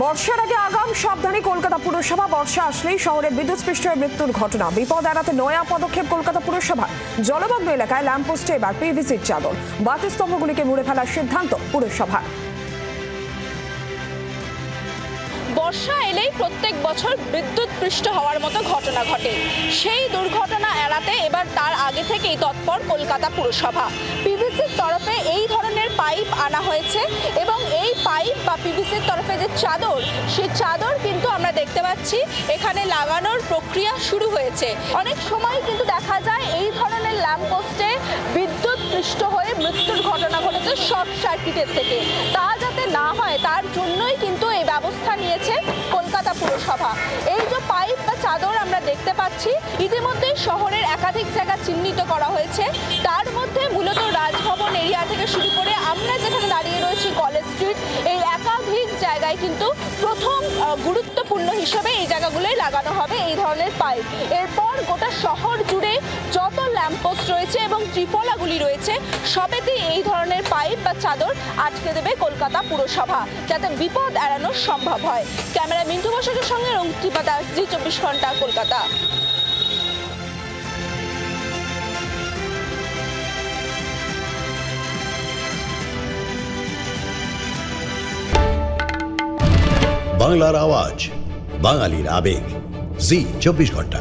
বর্ষার আগে আগাম সাবধানী কলকাতা পুরসভা। বর্ষা আসলেই শহরে বিদ্যুৎস্পৃষ্ট হয়ে মৃত্যুর ঘটনা। বিপদ এড়াতে নয়া পদক্ষেপ কলকাতা পুরসভা। জলমগ্ন এলাকায় ল্যাম্পপোস্টে এবার পিভিসির চাদর। বাতিস্তম্ভগুলিকে মুড়ে ফেলার সিদ্ধান্ত পুরসভার। বর্ষা এলেই প্রত্যেক বছর বিদ্যুৎস্পৃষ্ট হওয়ার মতো ঘটনা ঘটে। সেই দুর্ঘটনা এড়াতে এবার তার আগে থেকেই তৎপর কলকাতা পুরসভা। পিভিসির তরফে এই ধরনের পাইপ আনা হয়েছে এবং এই পাইপ বা পিভিসির তরফে যে চাদর, সেই চাদর কিন্তু আমরা দেখতে পাচ্ছি এখানে লাগানোর প্রক্রিয়া শুরু হয়েছে। অনেক সময় কিন্তু দেখা যায় এই ধরনের ল্যাম্পপোস্টে বিদ্যুৎস্পৃষ্ট হয়ে মৃত্যুর ঘটনা ঘটেছে শর্ট সার্কিটের থেকে। তা যাতে না হয় তার জন্যই কিন্তু এই ব্যবস্থা নিয়েছে কলকাতা পুরসভা। এই যে পাইপ বা চাদর আমরা দেখতে পাচ্ছি, ইতিমধ্যে শহরের একাধিক জায়গা চিহ্নিত করা হয়েছে। তার মধ্যে মূলত রাজভবন এরিয়া থেকে শুরু করে আমরা যেখানে দাঁড়িয়ে রয়েছি কলেজ স্ট্রিট, এই একাধিক জায়গায় কিন্তু প্রথম গুরুত্বপূর্ণ হিসেবে এই জায়গাগুলোই লাগানো হবে এই ধরনের পাইপ। এরপর গোটা শহর জুড়ে যত ল্যাম্পপোস্ট রয়েছে এবং ত্রিফলাগুলি রয়েছে সবেতেই এই ধরনের পাইপ বা চাদর আটকে দেবে কলকাতা পুরসভা, যাতে বিপদ এড়ানো সম্ভব হয়। ক্যামেরা মিন্টু বসাকের সঙ্গে রঙ্কিতা দাস, জি 24 ঘন্টা, কলকাতা। বাংলার আওয়াজ, বাঙালির আবেগ, জি 24 ঘন্টা।